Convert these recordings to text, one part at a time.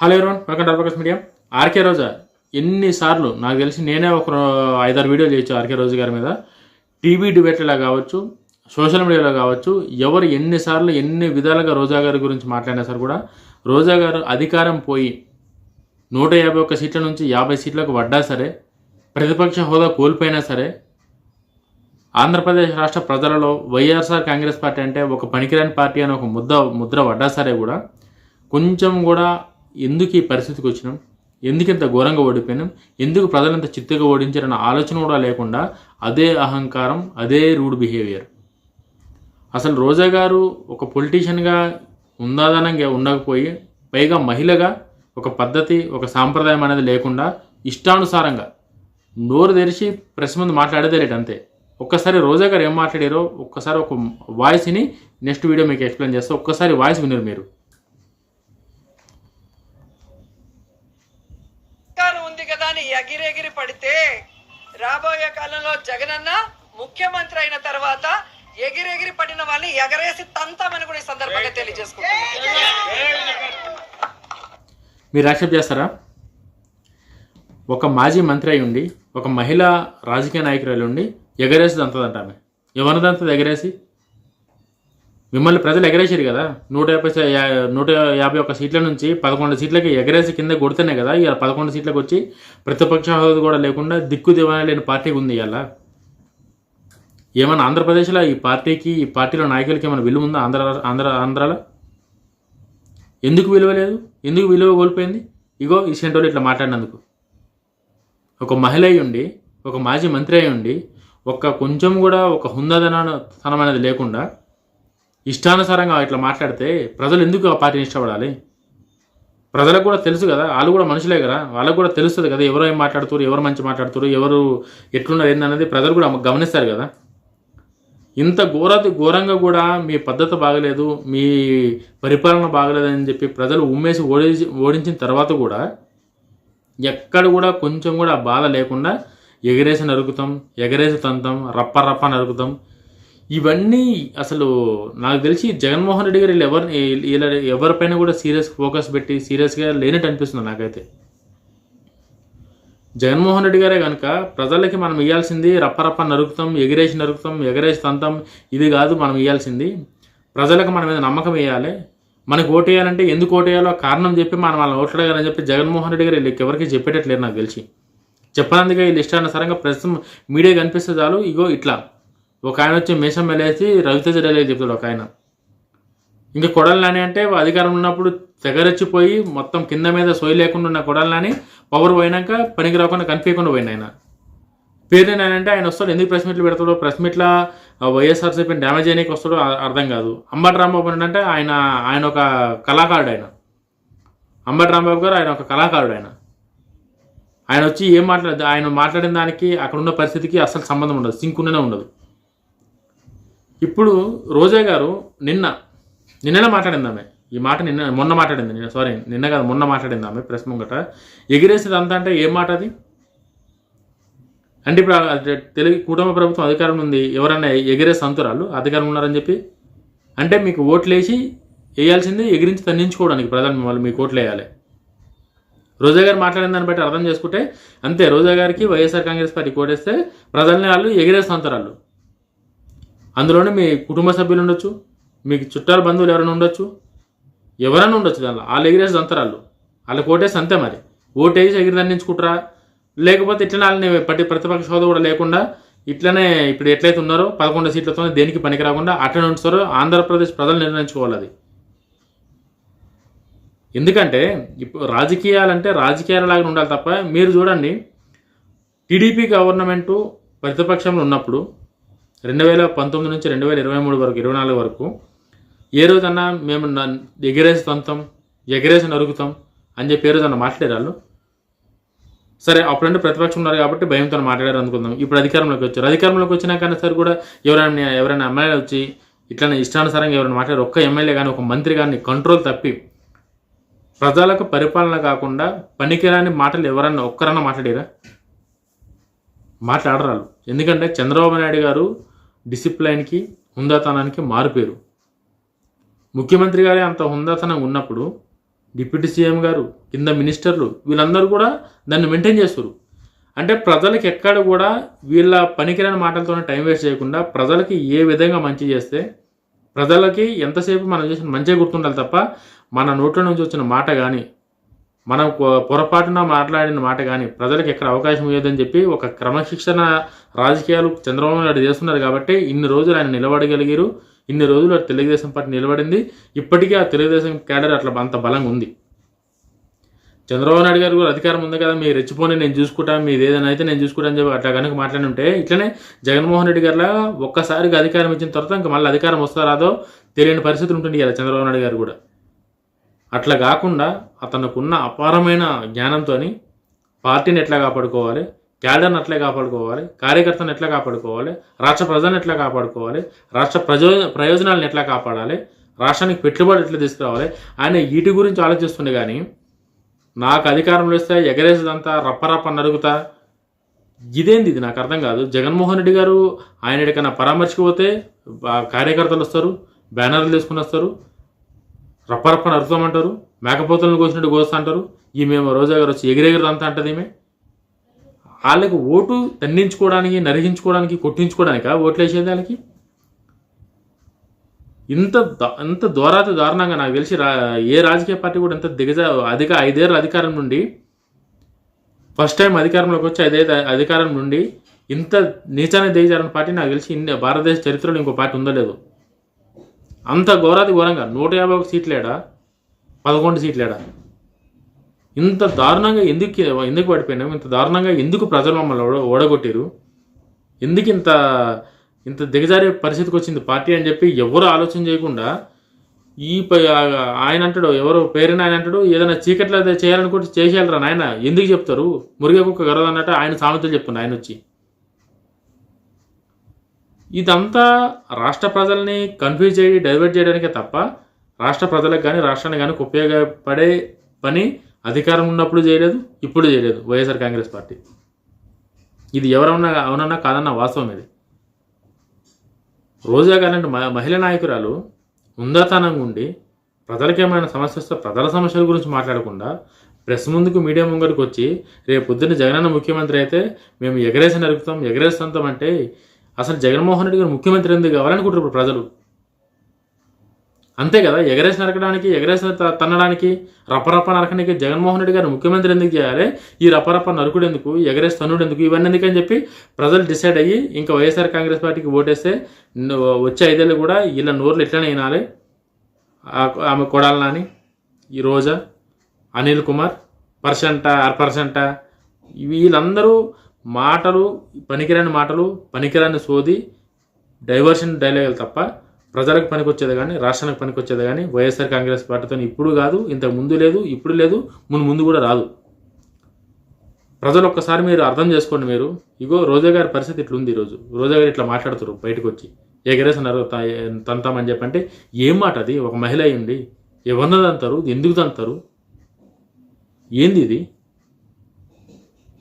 Hello everyone, welcome to advocates media. RK Roja ఎన్నిసార్లు నాకు తెలిసి నేనే ఒక 5-6 వీడియోలు చేయొచ్చు ఆర్కే రోజు గారి మీద. టీవీ డిబేట్లలో కావచ్చు, సోషల్ మీడియాలో కావచ్చు, ఎవరు ఎన్నిసార్లు ఎన్ని విధాలుగా రోజా గారి గురించి మాట్లాడినా సరే కూడా రోజా గారు అధికారం పోయి 151 సీట్ల నుంచి 50 సీట్లకు పడ్డా సరే, ప్రతిపక్ష హోదా కోల్పోయినా సరే, ఆంధ్రప్రదేశ్ రాష్ట్ర ప్రజలలో వైఎస్ఆర్ కాంగ్రెస్ పార్టీ అంటే ఒక పనికిరాని పార్టీ అని ఒక ముద్ర పడ్డా సరే కూడా కొంచెం కూడా ఎందుకు ఈ పరిస్థితికి వచ్చినాం, ఎందుకు ఇంత ఘోరంగా ఓడిపోయినాం, ఎందుకు ప్రజలంత చిత్తుగా ఓడించారన్న ఆలోచన కూడా లేకుండా అదే అహంకారం, అదే రూడ్ బిహేవియర్. అసలు రోజా గారు ఒక పొలిటీషియన్గా ఉందాదనంగా ఉండకపోయి పైగా మహిళగా ఒక పద్ధతి, ఒక సాంప్రదాయం అనేది లేకుండా ఇష్టానుసారంగా నోరు తెరిచి ప్రెస్ ముందు మాట్లాడేదే రేటు అంతే. ఒక్కసారి రోజా గారు ఏం మాట్లాడారో ఒక్కసారి ఒక వాయిస్ని నెక్స్ట్ వీడియో మీకు ఎక్స్ప్లెయిన్ చేస్తే ఒక్కసారి వాయిస్ వినరు మీరు. ఉంది కదా అని ఎగిరెగిరి పడితే రాబోయే కాలంలో జగనన్న ముఖ్యమంత్రి అయిన తర్వాత ఎగిరెగిరి పడిన వాళ్ళని ఎగరేసి తంతామని కూడా ఈ సందర్భంగా తెలియజేసుకుంటున్నాను. మీరు యాక్సెప్ట్ చేస్తారా? ఒక మాజీ మంత్రి అయి ఉండి, ఒక మహిళా రాజకీయ నాయకురాలు ఉండి ఎగరేసి దంతదంట ఆమె. ఎవరిని దంతది ఎగరేసి? మిమ్మల్ని ప్రజలు ఎగరేసారు కదా. 151 సీట్ల నుంచి 11 సీట్లకి ఎగరేసి కింద కొడితేనే కదా ఇవాళ 11 సీట్లకు వచ్చి ప్రతిపక్ష హోదా కూడా లేకుండా దిక్కు దివాణా లేని పార్టీకి ఉంది. ఇవాళ ఏమన్నా ఆంధ్రప్రదేశ్లో ఈ పార్టీకి, ఈ పార్టీలో నాయకులకి ఏమైనా విలువ ఉందా? ఆంధ్రాలో ఎందుకు విలువ లేదు? ఎందుకు విలువ కోల్పోయింది? ఇగో ఈ సెంటోళ్ళు ఇట్లా మాట్లాడినందుకు. ఒక మహిళ అయి ఉండి, ఒక మాజీ మంత్రి అయి ఉండి, కొంచెం కూడా ఒక హుందాదనం అనేది లేకుండా ఇష్టానుసారంగా ఇట్లా మాట్లాడితే ప్రజలు ఎందుకు ఆ పార్టీని ఇష్టపడాలి? ప్రజలకు కూడా తెలుసు కదా, వాళ్ళు కూడా మనుషులే కదా, వాళ్ళకు కూడా తెలుస్తుంది కదా ఎవరు ఏం మాట్లాడుతారు, ఎవరు మంచి మాట్లాడుతారు, ఎవరు ఎట్లున్నారు ఏందనేది ప్రజలు కూడా గమనిస్తారు కదా. ఇంత ఘోరంగా కూడా మీ పద్ధతి బాగలేదు, మీ పరిపాలన బాగలేదని చెప్పి ప్రజలు ఉమ్మేసి ఓడించిన తర్వాత కూడా ఎక్కడ కూడా కొంచెం కూడా బాధ లేకుండా ఎగరేసి నరుకుతాం, ఎగరేసి తంతాం, రప్ప నరుకుతాం. ఇవన్నీ అసలు నాకు తెలిసి జగన్మోహన్ రెడ్డి గారు ఎవరిపైన కూడా సీరియస్ ఫోకస్ పెట్టి సీరియస్గా లేనట్టు అనిపిస్తుంది నాకైతే. జగన్మోహన్ రెడ్డి గారే కనుక ప్రజలకి మనం ఇవ్వాల్సింది రప్ప నరుకుతాం, ఎగరేసి తంతాం ఇది కాదు మనం ఇవ్వాల్సింది. ప్రజలకు మన మీద నమ్మకం వేయాలి. మనకు ఓటు వేయాలంటే ఎందుకు ఓటు వేయాలో కారణం చెప్పి మనం వాళ్ళని ఓట్లాడాలని చెప్పి జగన్మోహన్ రెడ్డి గారు వీళ్ళకి ఎవరికి చెప్పేటట్లేరు నాకు తెలిసి. చెప్పనందుకే వీళ్ళు ఇష్టానుసారంగా ప్రస్తుతం మీడియా కనిపిస్తే చాలు ఇగో ఇట్లా ఒక ఆయన వచ్చి మేషం మెలేసి రవితేజ డైలాగ్ చెప్తాడు ఒక ఆయన. ఇంకా కొడాలి నాని అంటే అధికారం ఉన్నప్పుడు తెగరెచ్చిపోయి మొత్తం కింద మీద సోయి లేకుండా ఉన్న కొడాలి నాని పవర్ పోయినాక పనికి రాకుండా కనిపించకుండా పోయిన ఆయన పేరు అంటే ఆయన వస్తాడు. ఎందుకు ప్రెస్ మీట్లు పెడతాడో, ప్రెస్ మీట్ల వైఎస్ఆర్సీపీని డ్యామేజ్ చేయడానికి వస్తాడో అర్థం కాదు. అంబటి రాంబాబు అంటే ఆయన ఒక కళాకారుడు. అంబటి రాంబాబు గారు ఆయన ఒక కళాకారుడు. ఆయన వచ్చి ఏం ఆయన మాట్లాడిన దానికి అక్కడ ఉన్న పరిస్థితికి అసలు సంబంధం ఉండదు, సింకునే ఉండదు. ఇప్పుడు రోజా గారు నిన్ననే మాట్లాడింది ఆమె ఈ మాట, మొన్న మాట్లాడింది, నిన్న కాదు మొన్న మాట్లాడింది ఆమె ప్రెస్ ముంగట. ఎగిరేసేది అంతా అంటే ఏం మాట అది? అంటే ఇప్పుడు తెలుగు కుటుంబ ప్రభుత్వం అధికారం ఉంది, ఎవరన్నా ఎగిరేసి అంతురాలు అధికారం ఉన్నారని చెప్పి అంటే మీకు ఓట్లు వేసి వేయాల్సింది ఎగిరించి తన్నించుకోవడానికి ప్రజలు మిమ్మల్ని మీకు ఓట్లు వేయాలి. రోజా గారు మాట్లాడిన దాన్ని బట్టి అర్థం చేసుకుంటే అంతే. రోజా గారికి వైఎస్ఆర్ కాంగ్రెస్ పార్టీ కోటేస్తే ప్రజల్ని వాళ్ళు ఎగిరేసి అంతరాలు. అందులోనే మీ కుటుంబ సభ్యులు ఉండొచ్చు, మీకు చుట్టాల బంధువులు ఎవరైనా ఉండొచ్చు, ఎవరైనా ఉండొచ్చు. దానిలో వాళ్ళు ఎగిరేసి అంతరాలు, వాళ్ళు కోటేసి అంతే. మరి ఓటేసి ఎగిరి దండించుకుంటారా, లేకపోతే ఇట్లనే వాళ్ళని ప్రతిపక్ష హోదా కూడా లేకుండా ఇట్లనే ఇప్పుడు ఎట్లయితే ఉన్నారో 11 సీట్లతో దేనికి పనికి రాకుండా అట్లనే ఉంచుతారో ఆంధ్రప్రదేశ్ ప్రజలు నిర్ణయించుకోవాలి అది. ఎందుకంటే ఇప్పుడు రాజకీయాలంటే రాజకీయాలలాగా ఉండాలి తప్ప. మీరు చూడండి, టీడీపీ గవర్నమెంటు ప్రతిపక్షంలో ఉన్నప్పుడు 2019 నుంచి 2023 వరకు 24 వరకు ఏ రోజన్నా మేము ఎగిరేసి తంతాం, ఎగిరేసి నరుగుతాం అని చెప్పి ఏ రోజన్నా మాట్లాడారు? సరే, అప్పుడంటే ప్రతిపక్షం ఉన్నారు కాబట్టి భయంతో మాట్లాడారు అనుకుందాం. ఇప్పుడు అధికారంలోకి వచ్చారు. అధికారంలోకి వచ్చినాకన్నా సరే కూడా ఎవరైనా ఎమ్మెల్యే వచ్చి ఇట్లా ఇష్టానుసారంగా ఎవరైనా మాట్లాడారు, ఒక్క ఎమ్మెల్యే కానీ ఒక మంత్రి కానీ కంట్రోల్ తప్పి ప్రజలకు పరిపాలన కాకుండా పనికిరాని మాటలు ఎవరన్నా ఒక్కరన్నా మాట్లాడారా? మాట్లాడరాలు. ఎందుకంటే చంద్రబాబు నాయుడు గారు డిసిప్లైన్కి, హుందాతనానికి మారుపేరు. ముఖ్యమంత్రి గారే అంత హుందాతనంగా ఉన్నప్పుడు డిప్యూటీ సీఎం గారు, కింద మినిస్టర్లు వీళ్ళందరూ కూడా దాన్ని మెయింటైన్ చేస్తారు. అంటే ప్రజలకి ఎక్కడ కూడా వీళ్ళ పనికిరాని మాటలతోనే టైం వేస్ట్ చేయకుండా ప్రజలకి ఏ విధంగా మంచి చేస్తే ప్రజలకి ఎంతసేపు మనం చేసిన మంచిగా గుర్తుండాలి తప్ప మన నోట్ల నుంచి వచ్చిన మాట కానీ మనం పొరపాటున మాట్లాడిన మాట కానీ ప్రజలకు ఎక్కడ అవకాశం ఇవ్వదని చెప్పి ఒక క్రమశిక్షణ రాజకీయాలు చంద్రబాబు నాయుడు చేస్తున్నారు కాబట్టి ఇన్ని రోజులు ఆయన నిలబడగలిగారు. ఇన్ని రోజులు తెలుగుదేశం పార్టీ నిలబడింది. ఇప్పటికీ ఆ తెలుగుదేశం క్యాడర్ అట్లా అంత బలంగా ఉంది. చంద్రబాబు నాయుడు గారు కూడా అధికారం ఉంది కదా, మీరు రెచ్చిపోని నేను చూసుకుంటాను, మీది ఏదైనా అయితే నేను చూసుకుంటాను అని చెప్పి అట్లా కనుక మాట్లాడి ఉంటే ఇట్లనే జగన్మోహన్ రెడ్డి గారిలా ఒక్కసారిగా అధికారం ఇచ్చిన తర్వాత ఇంకా మళ్ళీ అధికారం వస్తారాదో తెలియని పరిస్థితులు ఉంటుంది కదా చంద్రబాబు నాయుడు గారు కూడా. అట్లా కాకుండా అతనుకున్న అపారమైన జ్ఞానంతో పార్టీని ఎట్లా కాపాడుకోవాలి, క్యాడర్ని ఎట్లా కాపాడుకోవాలి, కార్యకర్తను ఎట్లా కాపాడుకోవాలి, రాష్ట్ర ప్రజలను ఎట్లా కాపాడుకోవాలి, రాష్ట్ర ప్రయోజనాలను ఎట్లా కాపాడాలి, రాష్ట్రానికి పెట్టుబడి ఎట్లా తీసుకురావాలి, ఆయన వీటి గురించి ఆలోచిస్తుండే. కానీ నాకు అధికారంలో ఇస్తే ఎగరేసేదంతా రప్పరప్ప నరుగుతా, ఇదేంది ఇది నాకు అర్థం కాదు. జగన్మోహన్ రెడ్డి గారు ఆయన ఎక్కడైనా పరామర్శకు పోతే కార్యకర్తలు వస్తారు, బ్యానర్లు తీసుకుని వస్తారు, రప్పరప్ప నరుకుతామంటారు, మేకపోతలను కోసినట్టు కోస్తా అంటారు. ఈమెమో రోజా గారు వచ్చి ఎగిరెగిరిదంతా అంటది. ఈమె వాళ్ళకి ఓటు తండించుకోవడానికి, నరిగించుకోవడానికి, కొట్టించుకోవడానికా ఓట్లు వేసేది వాళ్ళకి? ఇంత దారుణంగా నాకు తెలిసి ఏ రాజకీయ పార్టీ కూడా ఇంత అధిక 5 ఏళ్ళ అధికారం నుండి ఫస్ట్ టైం అధికారంలోకి వచ్చి 5 ఏళ్ళ అధికారం నుండి ఇంత నీచాన్ని దిగజారిన పార్టీ నాకు తెలిసి భారతదేశ చరిత్రలో ఇంకో పార్టీ ఉందో లేదో. అంత ఘోరంగా 151 సీట్లేడా, 11 సీట్లేడా, ఇంత దారుణంగా ఎందుకు పడిపోయినాం? ఇంత దారుణంగా ఎందుకు ప్రజలు మమ్మల్ని ఓడగొట్టారు? ఎందుకు ఇంత దిగజారే పరిస్థితికి వచ్చింది పార్టీ అని చెప్పి ఎవరు ఆలోచన చేయకుండా ఆయన అంటాడు, ఎవరో పేరున ఆయన అంటాడు, ఏదైనా చీకట్లో చేయాలనుకుంటే చేసేయాలరా నాయన, ఎందుకు చెప్తారు? మురిగే కుక్క గరదు అన్నట్టు ఆయన సామెతలు చెప్తున్నా ఆయన వచ్చి. ఇదంతా రాష్ట్ర ప్రజల్ని కన్ఫ్యూజ్ చేయి డైవర్ట్ చేయడానికే తప్ప రాష్ట్ర ప్రజలకు కానీ రాష్ట్రానికి కానీ ఉపయోగపడే పని అధికారం ఉన్నప్పుడు చేయలేదు, ఇప్పుడు చేయలేదు వైఎస్ఆర్ కాంగ్రెస్ పార్టీ. ఇది ఎవరన్నా అవునన్నా కాదన్న వాస్తవం ఇది. రోజా గారంటే మహిళా నాయకురాలు ఉందాతనంగా ఉండి ప్రజలకేమైనా సమస్య వస్తే ప్రజల సమస్యల గురించి మాట్లాడకుండా ప్రెస్ ముందుకు మీడియా ముంగడికి వచ్చి రేపు పొద్దున్న జగనన్న ముఖ్యమంత్రి అయితే మేము ఎగరేసి నరుకుతాం, ఎగరేస్తాం అంటే అసలు జగన్మోహన్ రెడ్డి గారు ముఖ్యమంత్రి ఎందుకు కావాలనుకుంటారు ఇప్పుడు ప్రజలు? అంతే కదా, ఎగరేసి నరకడానికి, ఎగరేసి తన్నడానికి, రప్పరప్ప నరకడానికి జగన్మోహన్ రెడ్డి గారు ముఖ్యమంత్రి ఎందుకు చేయాలి? ఈ రప్పరప్ప నరుకుడు ఎందుకు, ఎగరేసి తన్నుడు ఎందుకు, ఇవన్నీ ఎందుకని చెప్పి ప్రజలు డిసైడ్ అయ్యి ఇంకా వైఎస్ఆర్ కాంగ్రెస్ పార్టీకి ఓటేస్తే వచ్చే 5 ఏళ్ళు కూడా వీళ్ళ నోర్లు ఎట్లనే వినాలి. ఆమె కొడాల నాని, ఈ రోజా, అనిల్ కుమార్, పర్సెంట 6% వీళ్ళందరూ మాటలు, పనికిరాని సోది, డైవర్షన్ డైలాగులు తప్ప ప్రజలకు పనికొచ్చేది కానీ రాష్ట్రానికి పనికొచ్చేది కానీ వైఎస్ఆర్ కాంగ్రెస్ పార్టీతో ఇప్పుడు కాదు, ఇంతకు ముందు లేదు, ఇప్పుడు లేదు, ముందు కూడా రాదు. ప్రజలు ఒక్కసారి మీరు అర్థం చేసుకోండి. మీరు ఇగో రోజా గారి పరిస్థితి ఇట్లుంది. ఈరోజు రోజా గారు ఇట్లా మాట్లాడుతారు బయటకు వచ్చి, ఎగరేసన్నారు తంతామని చెప్పంటే ఏం మాట అది? ఒక మహిళ అయ్యండి ఎవరినది అంటారు, ఎందుకు తంతారు, ఏంది ఇది?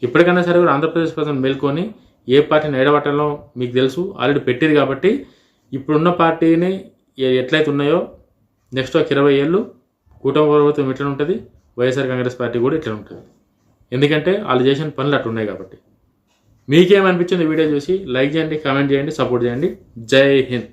ఇప్పటికైనా సరే కూడా ఆంధ్రప్రదేశ్ ప్రజలు మేల్కొని ఏ పార్టీని ఏడబట్టలో మీకు తెలుసు, ఆల్రెడీ పెట్టేది. కాబట్టి ఇప్పుడున్న పార్టీని ఎట్లయితే ఉన్నాయో నెక్స్ట్ ఒక 20 ఏళ్ళు కూటమి ప్రభుత్వం ఎట్లా ఉంటుంది, వైఎస్ఆర్ కాంగ్రెస్ పార్టీ కూడా ఇట్లా ఉంటుంది. ఎందుకంటే వాళ్ళు చేసిన పనులు అట్లా ఉన్నాయి కాబట్టి. మీకేమనిపించింది వీడియో చూసి? లైక్ చేయండి, కామెంట్ చేయండి, సపోర్ట్ చేయండి. జై హింద్.